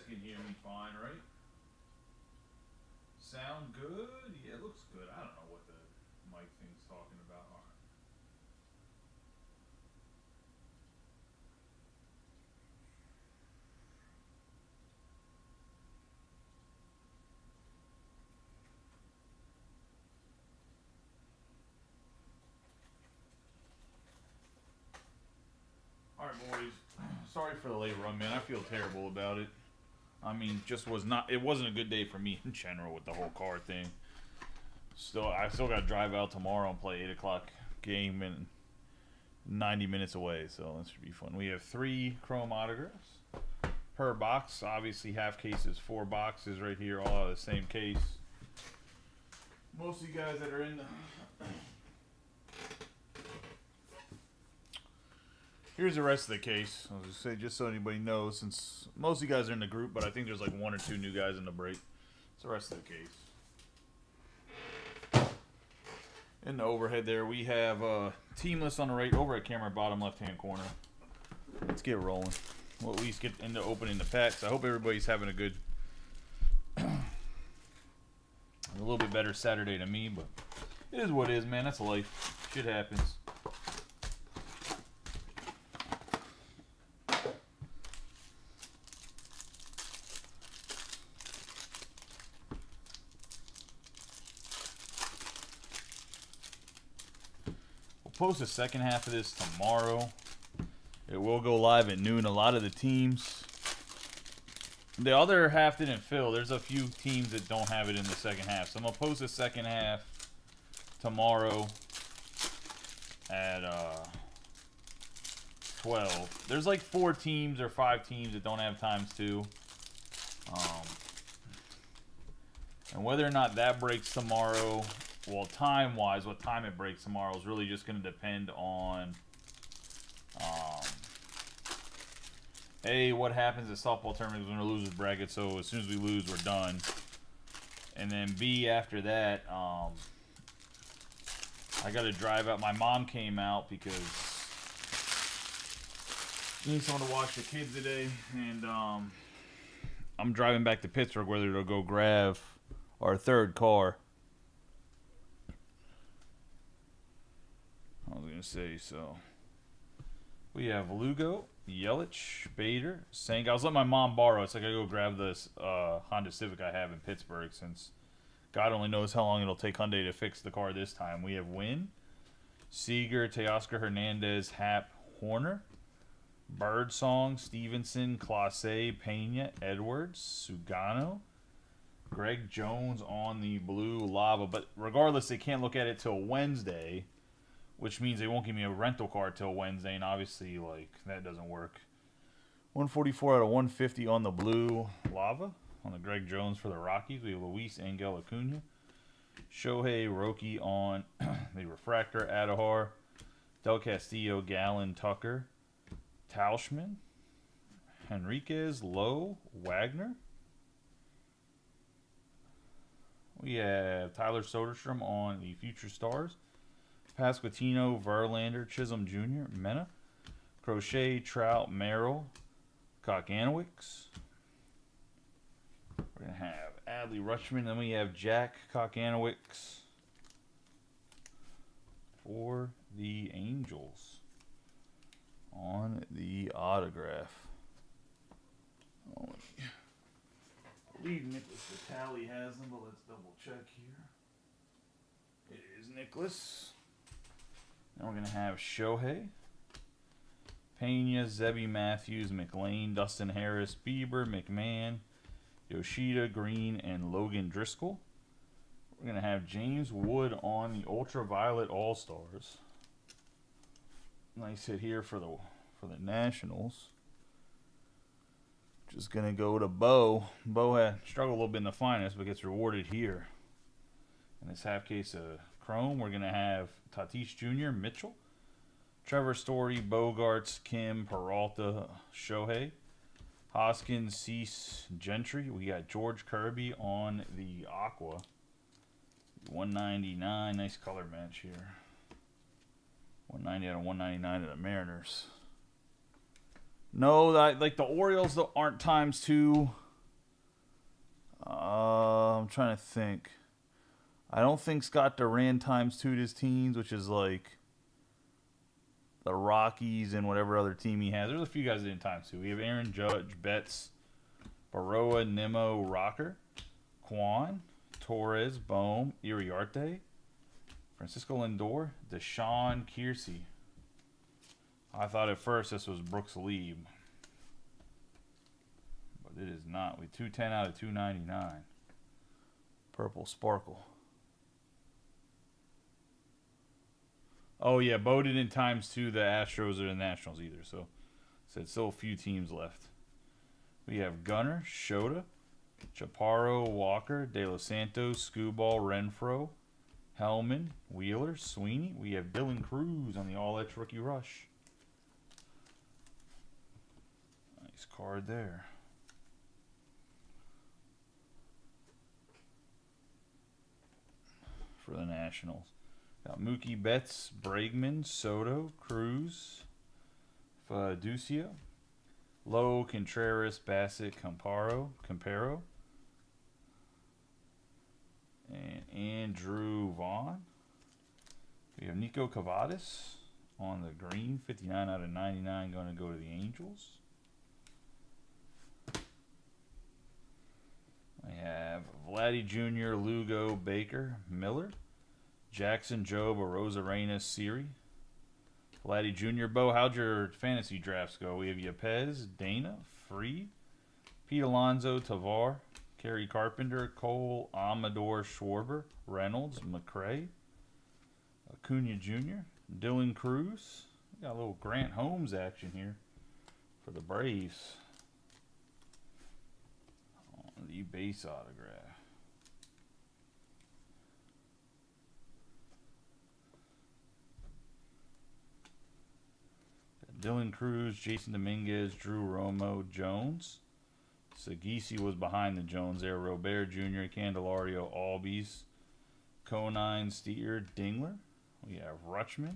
can hear me fine, right? Sound good? Yeah, it looks good. I don't know what the mic thing's talking about. All right. All right, boys. Sorry for the late run, man. I feel terrible about it. I mean, it wasn't a good day for me in general with the whole car thing. I still got to drive out tomorrow and play 8 o'clock game and 90 minutes away, so that should be fun. We have 3 chrome autographs per box. Obviously, half cases, 4 boxes right here, all out of the same case. Most of you guys that are in the... Here's the rest of the case. I'll just say, just so anybody knows, since most of you guys are in the group, but I think there's like 1 or 2 new guys in the break. It's the rest of the case. In the overhead there, we have team list on the right, over at camera bottom left-hand corner. Let's get rolling. We'll at least get into opening the packs. I hope everybody's having a good, a little bit better Saturday than me, but it is what it is, man. That's life. Shit happens. Post the second half of this tomorrow. It will go live at noon. A lot of the teams, the other half didn't fill. There's a few teams that don't have it in the second half, so I'm gonna post the second half tomorrow at 12. There's like 4 teams or 5 teams that don't have ×2. And whether or not that breaks tomorrow, well, time-wise, what time it breaks tomorrow is really just going to depend on, A, what happens at softball tournament when we lose bracket, so as soon as we lose, we're done. And then B, after that, I got to drive out. My mom came out because she needs someone to watch the kids today, and I'm driving back to Pittsburgh, whether to go grab our 3rd car. I was going to say, so we have Lugo, Yelich, Bader, Sank. I was letting my mom borrow it, so I got to go grab this Honda Civic I have in Pittsburgh, since God only knows how long it'll take Hyundai to fix the car this time. We have Wynn, Seager, Teoscar Hernandez, Happ, Horner, Birdsong, Stevenson, Clase, Pena, Edwards, Sugano, Greg Jones on the blue Lava. But regardless, they can't look at it till Wednesday, which means they won't give me a rental car till Wednesday, and obviously, like, that doesn't work. 144 out of 150 on the blue Lava. On the Greg Jones for the Rockies, we have Luis Angel Acuna. Shohei Roki on the Refractor, Adahar. Del Castillo, Gallen, Tucker. Tauschman. Henriquez, Lowe, Wagner. We have Tyler Soderstrom on the Future Stars. Pasquantino, Verlander, Chisholm Jr., Mena, Crochet, Trout, Merrill, Kokanowicz. We're going to have Adley Rutschman. Then we have Jack Kokanowicz for the Angels on the autograph. Oh, I believe Nicholas Vitale has them, but let's double check here. It is Nicholas. Then we're going to have Shohei, Pena, Zebby Matthews, McLean, Dustin Harris, Bieber, McMahon, Yoshida, Green, and Logan Driscoll. We're going to have James Wood on the Ultraviolet All-Stars. Nice hit here for the Nationals. Just going to go to Bo. Bo had struggled a little bit in the finals, but gets rewarded here. In this half case of Chrome, we're going to have Tatis Jr., Mitchell, Trevor Story, Bogarts, Kim, Peralta, Shohei, Hoskins, Cease, Gentry. We got George Kirby on the Aqua. 199. Nice color match here. 190 out of 199 of the Mariners. No, like the Orioles aren't ×2. I'm trying to think. I don't think Scott Duran times two his teams, which is like the Rockies and whatever other team he has. There's a few guys that didn't times two. We have Aaron Judge, Betts, Baroa, Nimmo, Rocker, Kwan, Torres, Bohm, Iriarte, Francisco Lindor, Deshaun Kiersey. I thought at first this was Brooks Lieb, but it is not. We 210 out of 299. Purple Sparkle. Oh yeah, Bo didn't times two the Astros or the Nationals either, so said still a few teams left. We have Gunner, Shota, Chaparro, Walker, De Los Santos, Skubal, Renfro, Hellman, Wheeler, Sweeney. We have Dylan Cruz on the All-X Rookie Rush. Nice card there. For the Nationals. Got Mookie Betts, Bregman, Soto, Cruz, Fiducio, Lowe, Contreras, Bassett, Campero, and Andrew Vaughn. We have Nico Cavadas on the green, 59 out of 99, going to go to the Angels. We have Vladdy Jr., Lugo, Baker, Miller, Jackson, Job, Arozarena, Siri. Vladdy Jr. Bo, how'd your fantasy drafts go? We have Yepez, Dana, Freed, Pete Alonso, Tavar, Kerry Carpenter, Cole, Amador, Schwarber, Reynolds, McCray, Acuna Jr., Dylan Cruz. Got a little Grant Holmes action here for the Braves. On the base autograph. Dylan Cruz, Jason Dominguez, Drew Romo, Jones. Sagisi was behind the Jones there. Robert Jr., Candelario, Albies, Conine, Steer, Dingler. We have Rutschman,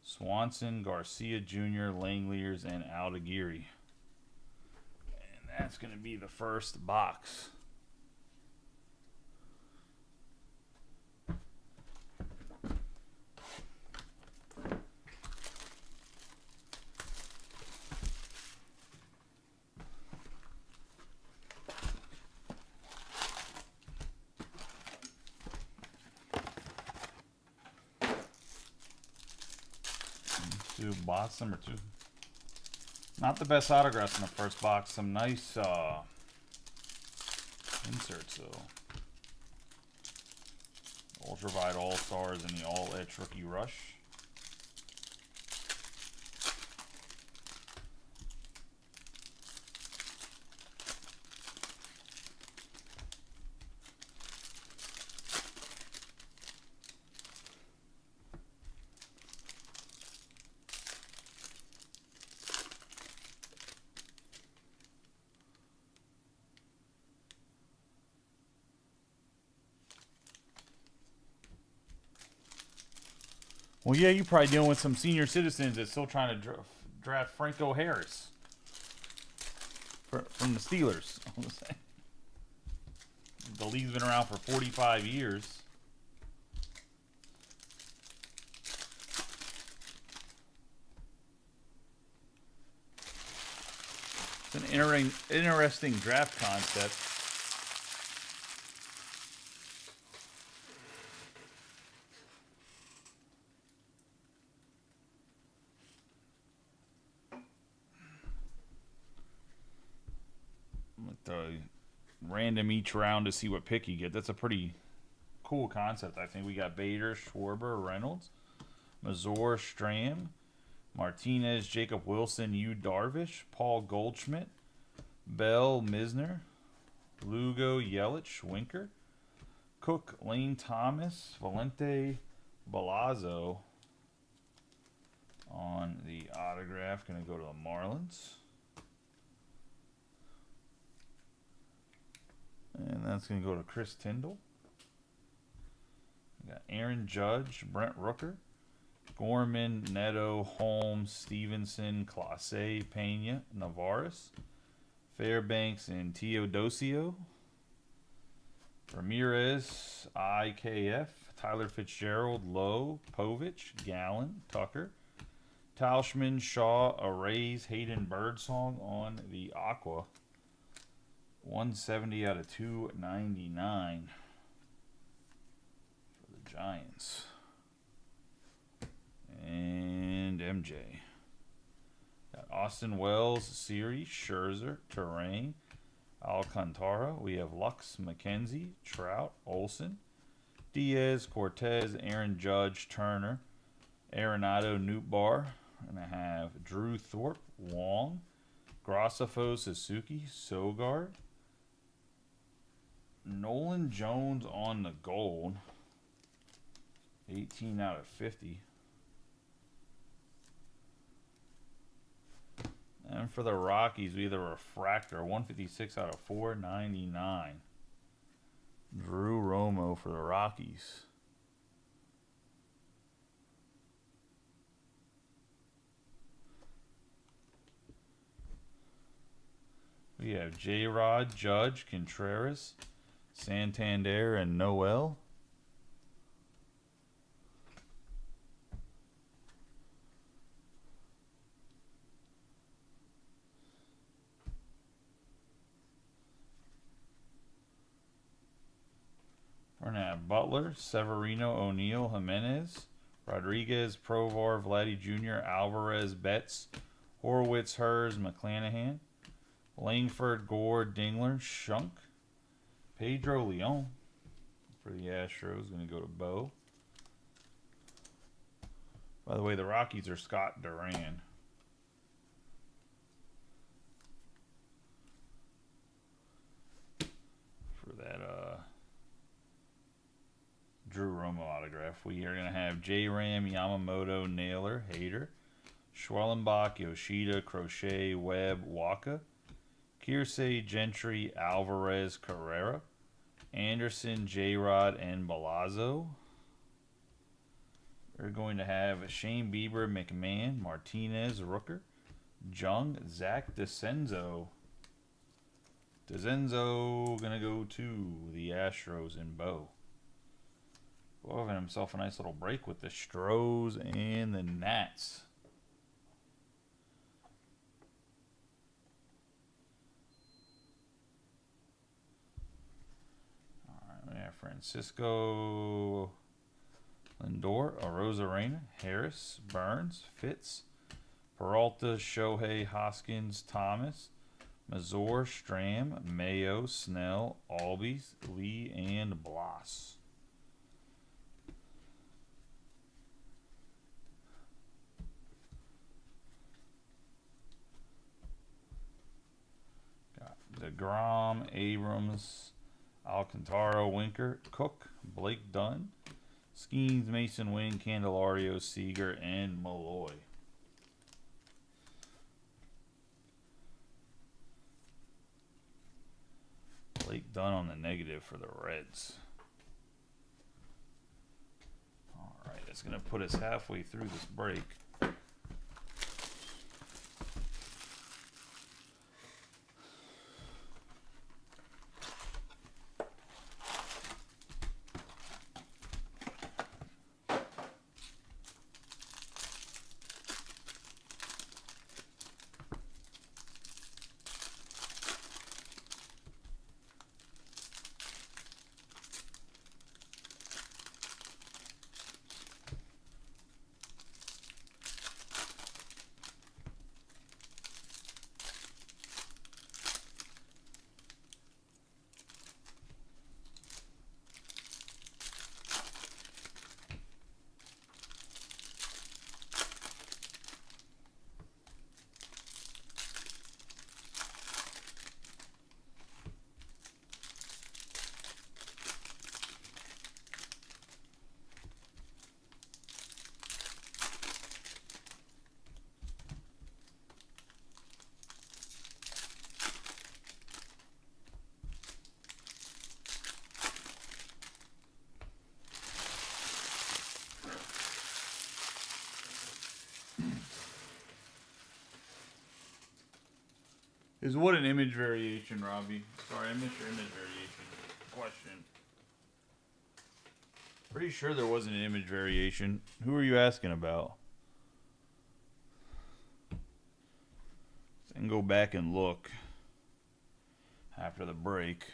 Swanson, Garcia Jr., Langeliers, and Aldeguerri. And that's going to be the first box. Box number 2. Not the best autographs in the first box. Some nice inserts though. Ultraviolet All-Stars and the All-X Rookie Rush. Well, yeah, you're probably dealing with some senior citizens that's still trying to draft Franco Harris from the Steelers. The league's been around for 45 years. It's an interesting draft concept. Random each round to see what pick you get. That's a pretty cool concept, I think. We got Bader, Schwarber, Reynolds, Mazur, Stram, Martinez, Jacob Wilson, Yu Darvish, Paul Goldschmidt, Bell, Misner, Lugo, Yelich, Winker, Cook, Lane Thomas, Valente, Balazzo on the autograph. Going to go to the Marlins. And that's going to go to Chris Tyndall. We got Aaron Judge, Brent Rooker, Gorman, Neto, Holmes, Stevenson, Clase, Pena, Navarez, Fairbanks, and Teodosio. Ramirez, IKF. Tyler Fitzgerald, Lowe. Povich, Gallen, Tucker. Tauschman, Shaw, Arrays, Hayden Birdsong on the Aqua. 170 out of 299 for the Giants. And MJ. Got Austin Wells, Siri, Scherzer, Terrain, Alcantara. We have Lux, McKenzie, Trout, Olson, Diaz, Cortez, Aaron Judge, Turner, Arenado, Nootbaar. And I have Drew Thorpe, Wong, Graceffo, Suzuki, Sogard, Nolan Jones on the gold. 18 out of 50. And for the Rockies, we have the Refractor, 156 out of 499. Drew Romo for the Rockies. We have J-Rod, Judge, Contreras, Santander, and Noel. We're going to have Butler, Severino, O'Neill, Jimenez, Rodriguez, Provar, Vladdy Jr., Alvarez, Betts, Horowitz, Hers, McClanahan, Langford, Gore, Dingler, Shunk, Pedro Leon for the Astros. Going to go to Bo. By the way, the Rockies are Scott Duran. For that Drew Romo autograph. We are going to have J-Ram, Yamamoto, Naylor, Hader, Schwellenbach, Yoshida, Crochet, Webb, Waka, Kiersey, Gentry, Alvarez, Carrera, Anderson, J-Rod, and Balazzo. We're going to have Shane Bieber, McMahon, Martinez, Rooker, Jung, Zach DeCenzo. DeCenzo going to go to the Astros in Bo. Bo having himself a nice little break with the Stros and the Nats. Francisco Lindor, Arozarena, Harris, Burns, Fitz, Peralta, Shohei, Hoskins, Thomas, Mazur, Stram, Mayo, Snell, Albies, Lee, and Bloss. Got DeGrom, Abrams, Alcantara, Winker, Cook, Blake Dunn, Skeens, Mason Wing, Candelario, Seager, and Malloy. Blake Dunn on the negative for the Reds. Alright, that's going to put us halfway through this break. Is what an image variation, Robbie? Sorry, I missed your image variation question. Pretty sure there wasn't an image variation. Who are you asking about? And go back and look after the break.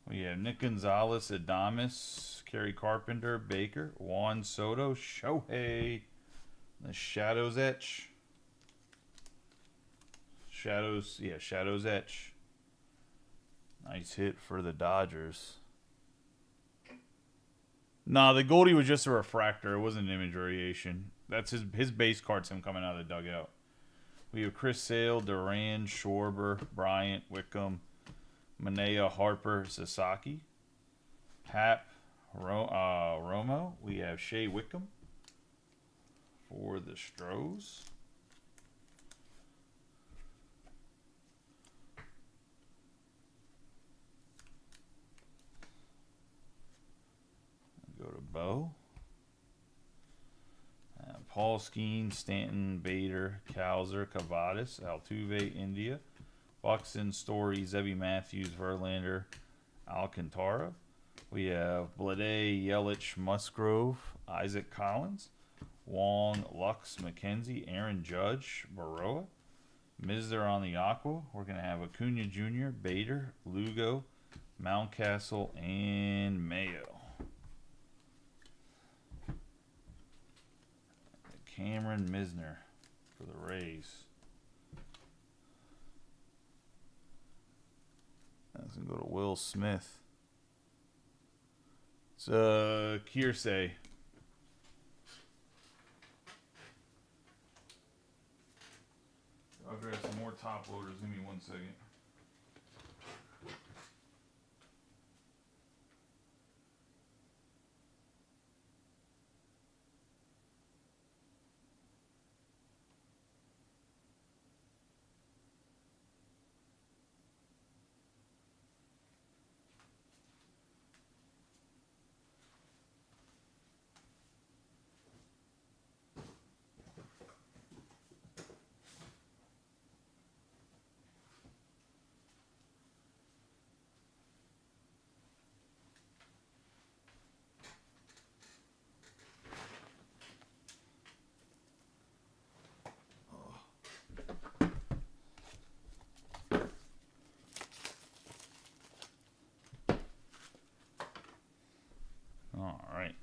We have Nick Gonzalez, Adames, Kerry Carpenter, Baker, Juan Soto, Shohei, the Shadows Etch. Shadows Etch. Nice hit for the Dodgers. Nah, the Goldie was just a refractor. It wasn't an image variation. That's his base card's him coming out of the dugout. We have Chris Sale, Duran, Schwarber, Bryant, Wickham, Manea, Harper, Sasaki, Hap, Romo. We have Shea Wickham for the Stros. Go to Bo. Paul Skeen, Stanton, Bader, Kowser, Cavadas, Altuve, India, Buxton, Story, Zebby Matthews, Verlander, Alcantara. We have Blade, Yelich, Musgrove, Isaac Collins, Wong, Lux, McKenzie, Aaron Judge, Baroa, Mizner on the Aqua. We're going to have Acuna Jr., Bader, Lugo, Mountcastle, and Mayo. Cameron Misner for the Rays. That's going to go to Will Smith. It's Kiersey. I'll grab some more top loaders. Give me 1 second. All right.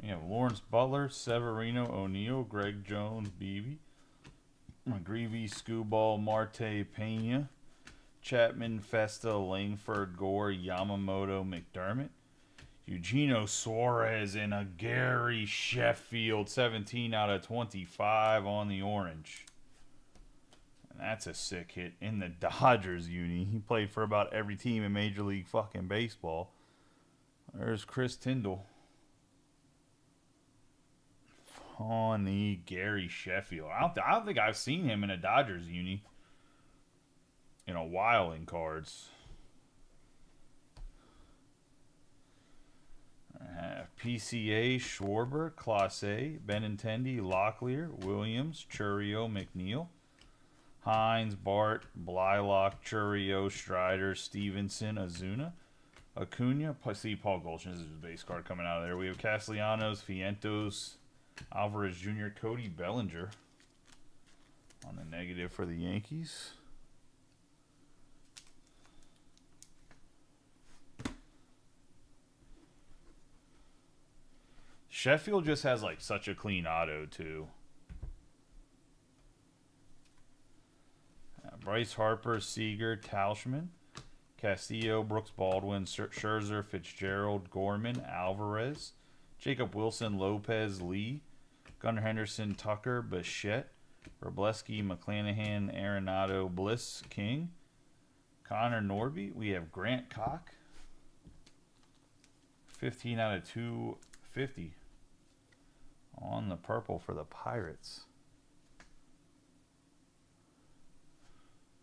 We have Lawrence Butler, Severino, O'Neill, Greg Jones, Beebe, McGreevy, Skubal, Marte, Pena, Chapman, Festa, Langford, Gore, Yamamoto, McDermott, Eugenio Suarez, and a Gary Sheffield, 17 out of 25 on the orange. And that's a sick hit in the Dodgers uni. He played for about every team in Major League fucking Baseball. There's Chris Tyndall. Funny Gary Sheffield. I don't think I've seen him in a Dodgers uni in a while in cards. PCA, Schwarber, Clase, Benintendi, Locklear, Williams, Churio, McNeil, Hines, Bart, Blylock, Churio, Strider, Stevenson, Azuna, Acuna. See, Paul Goldschmidt is his base card coming out of there. We have Castellanos, Vientos, Alvarez Jr., Cody Bellinger on the negative for the Yankees. Sheffield just has like such a clean auto too. Bryce Harper, Seager, Tauschman, Castillo, Brooks Baldwin, Scherzer, Fitzgerald, Gorman, Alvarez, Jacob Wilson, Lopez, Lee, Gunnar Henderson, Tucker, Bichette, Robleski, McClanahan, Arenado, Bliss, King, Connor Norby. We have Grant Koch, 15 out of 250 on the purple for the Pirates.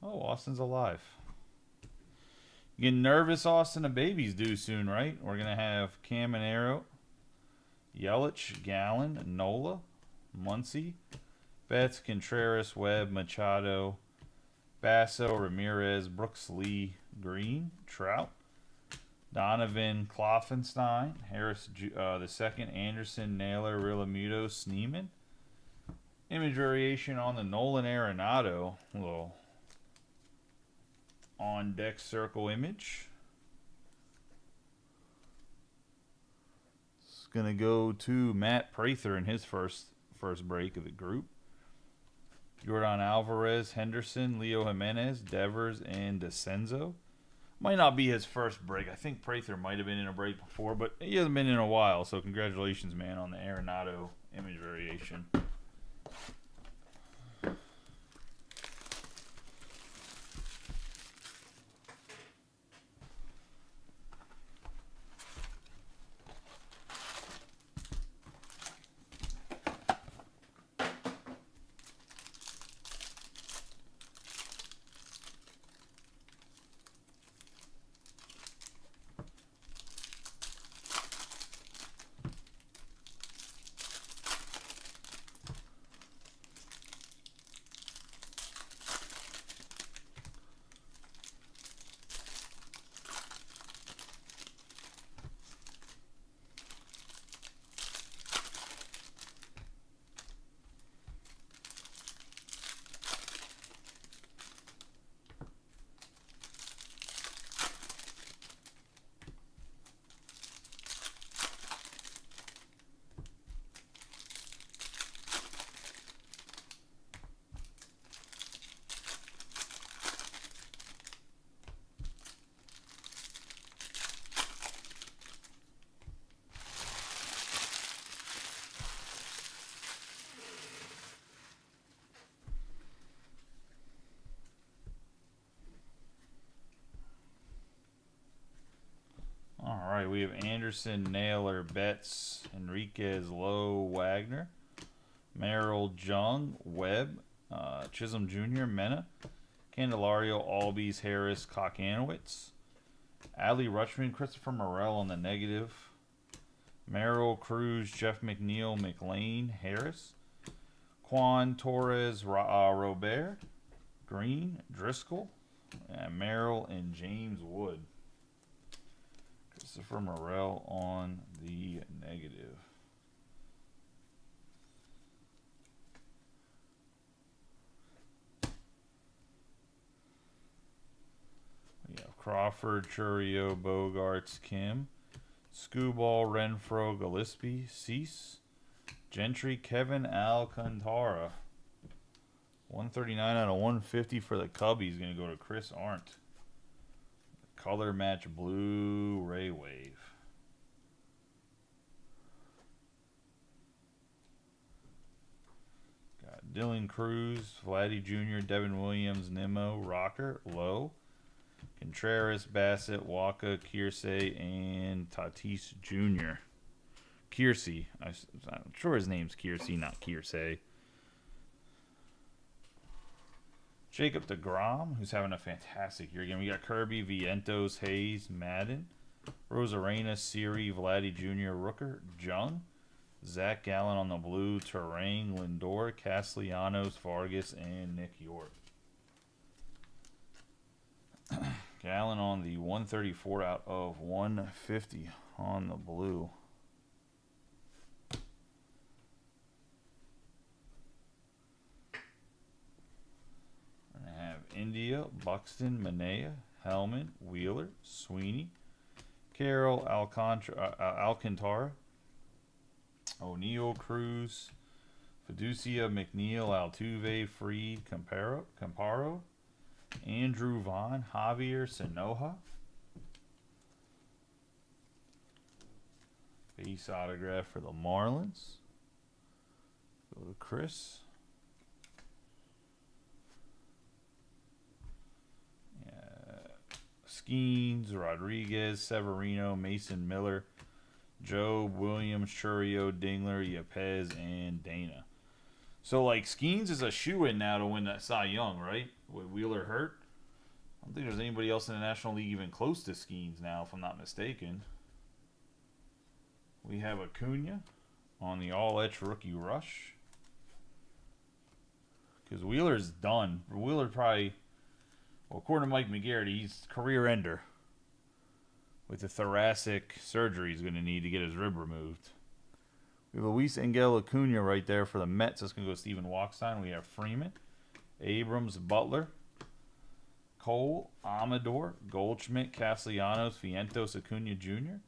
Oh, Austin's alive. You getting nervous, Austin? A baby's due soon, right? We're going to have Caminero, Yelich, Gallen, Nola, Muncy, Betts, Contreras, Webb, Machado, Basso, Ramirez, Brooks, Lee, Green, Trout, Donovan Kloffenstein, Harris the second, Anderson, Naylor, Rillamuto, Sneeman. Image variation on the Nolan Arenado, little on deck circle image. It's gonna go to Matt Prather in his first break of the group. Jordan Alvarez, Henderson, Leo Jimenez, Devers, and DeCenzo. Might not be his first break. I think Prather might have been in a break before, but he hasn't been in a while. So congratulations, man, on the Arenado image variation. All right, we have Anderson, Naylor, Betts, Enriquez, Lowe, Wagner, Merrill, Jung, Webb, Chisholm Jr., Mena, Candelario, Albies, Harris, Kokanowitz, Adley Rutschman, Christopher Morel on the negative, Merrill, Cruz, Jeff McNeil, McLean, Harris, Quan, Torres, Robert, Green, Driscoll, and Merrill and James Wood. Christopher Morel on the negative. We have Crawford, Churio, Bogarts, Kim, Skubal, Renfro, Gillespie, Cease, Gentry, Kevin Alcantara. 139 out of 150 for the Cubbies. Going to go to Chris Arndt. Color match blue Ray Wave. Got Dylan Cruz, Vladdy Jr., Devin Williams, Nimmo, Rocker, Lowe, Contreras, Bassett, Waka, Kiersey, and Tatis Jr. Kiersey. I'm sure his name's Kiersey, not Kiersey. Jacob deGrom, who's having a fantastic year again. We got Kirby, Vientos, Hayes, Madden, Rosarena, Siri, Vladdy Jr., Rooker, Jung, Zach Gallen on the blue, Terang, Lindor, Castellanos, Vargas, and Nick York. Gallen on the 134 out of 150 on the blue. India, Buxton, Manea, Hellman, Wheeler, Sweeney, Carroll, Alcantara, O'Neill, Cruz, Fiducia, McNeil, Altuve, Freed, Camparo, Andrew Vaughn, Javier Sanoja. Base autograph for the Marlins. Go to Chris. Skeens, Rodriguez, Severino, Mason Miller, Joe, Williams, Churio, Dingler, Yepez, and Dana. So, like, Skeens is a shoo-in now to win that Cy Young, right? With Wheeler hurt. I don't think there's anybody else in the National League even close to Skeens now, if I'm not mistaken. We have Acuna on the All-Etch Rookie Rush. Because Wheeler's done. Wheeler probably... Well, according to Mike McGarrity, he's career ender. with the thoracic surgery he's going to need to get his rib removed. We have Luis Angel Acuna right there for the Mets. That's going to go Stephen Walkstein. We have Freeman, Abrams, Butler, Cole, Amador, Goldschmidt, Castellanos, Vientos, Acuna Jr.,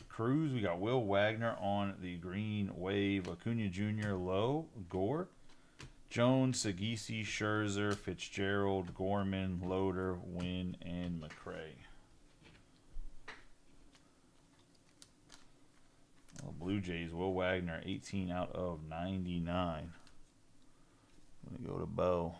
Cruz. We got Will Wagner on the green wave, Acuna Jr., Lowe, Gore, Jones, Sagisi, Scherzer, Fitzgerald, Gorman, Loader, Wynn, and McRae. Well, Blue Jays, Will Wagner, 18 out of 99. I'm going to go to Bo.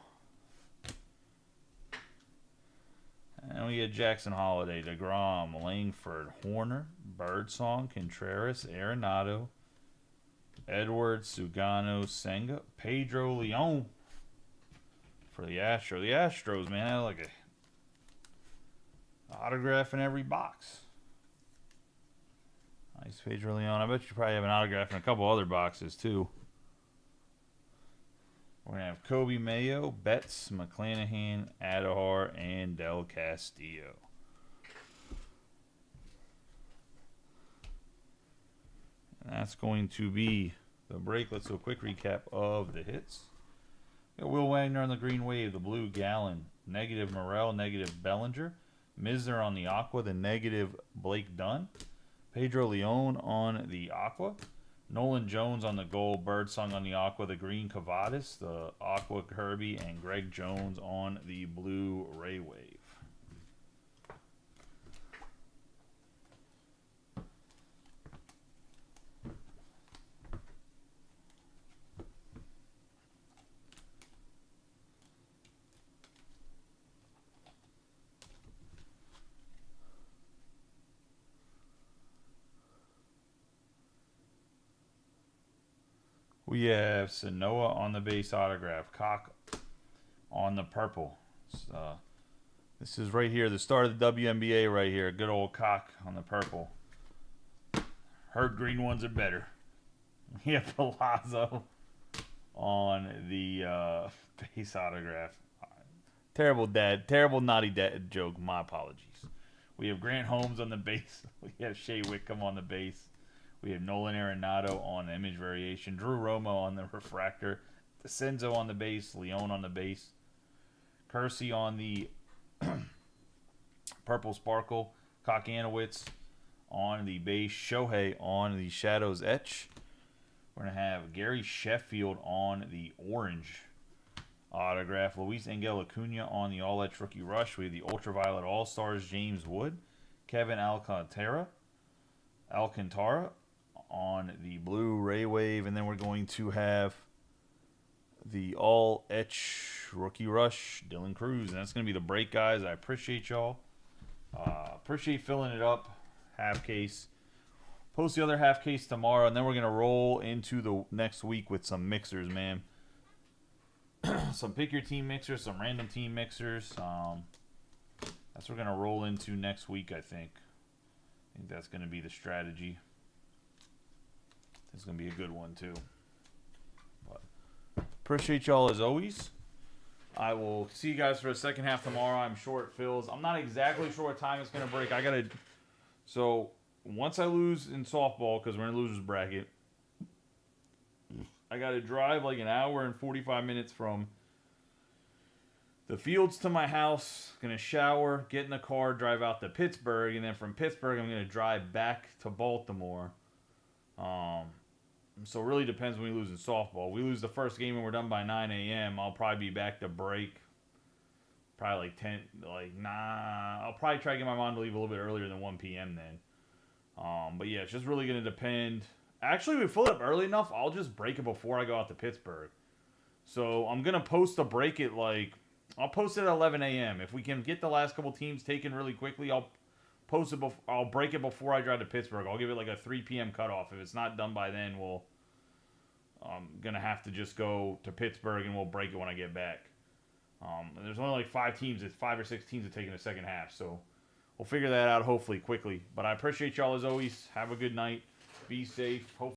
And we get Jackson Holiday, DeGrom, Langford, Horner, Birdsong, Contreras, Arenado, Edwards, Sugano, Senga, Pedro Leon for the Astros. The Astros, man, had like a autograph in every box. Nice Pedro Leon. I bet you probably have an autograph in a couple other boxes too. We're going to have Kobe Mayo, Betts, McClanahan, Adahar, and Del Castillo. And that's going to be the break. Let's do a quick recap of the hits. We got Will Wagner on the green wave, the blue Gallon, negative Morel, negative Bellinger, Misner on the aqua, the negative Blake Dunn, Pedro Leon on the aqua, Nolan Jones on the gold, Birdsong on the aqua, the green Cavadas, the aqua Kirby, and Greg Jones on the blue Ray Wave. We have Sanoa on the base autograph. Cock on the purple. This is right here, the start of the WNBA right here. Good old Cock on the purple. Heard green ones are better. We have Palazzo on the base autograph. Terrible naughty dad joke. My apologies. We have Grant Holmes on the base. We have Shea Whitcomb on the base. We have Nolan Arenado on the image variation. Drew Romo on the refractor. DeCenzo on the base. Leon on the base. Kersey on the purple sparkle. Kokanowitz on the base. Shohei on the shadows etch. We're going to have Gary Sheffield on the orange autograph. Luis Angel Acuna on the all-etch rookie rush. We have the ultraviolet all-stars James Wood. Kevin Alcantara on the blue Ray Wave, and then we're going to have the all-etch rookie rush Dylan Cruz, and that's going to be the break, guys. I appreciate y'all. Appreciate filling it up. Half case. Post the other half case tomorrow, and then we're going to roll into the next week with some mixers, man. Some pick your team mixers, some random team mixers. That's what we're going to roll into next week, I think. I think that's going to be the strategy. It's going to be a good one, too. But appreciate y'all as always. I will see you guys for the second half tomorrow. I'm sure it fills. I'm not exactly sure what time it's going to break. So once I lose in softball, because we're in losers bracket, I got to drive like an hour and 45 minutes from the fields to my house. Going to shower, get in the car, drive out to Pittsburgh, and then from Pittsburgh I'm going to drive back to Baltimore. So it really depends when we lose in softball. We lose the first game and we're done by 9 a.m. I'll probably be back to break probably like 10, I'll probably try to get my mom to leave a little bit earlier than 1 p.m. then. But yeah, it's just really going to depend. Actually, we fill it up early enough, I'll just break it before I go out to Pittsburgh. So I'm going to post a break at I'll post it at 11 a.m. If we can get the last couple teams taken really quickly, I'll break it before I drive to Pittsburgh. I'll give it like a 3 p.m. cutoff. If it's not done by then, I'm going to have to just go to Pittsburgh and we'll break it when I get back. There's only like 5 or 6 teams that take in the second half. So we'll figure that out hopefully quickly. But I appreciate y'all as always. Have a good night. Be safe. Hopefully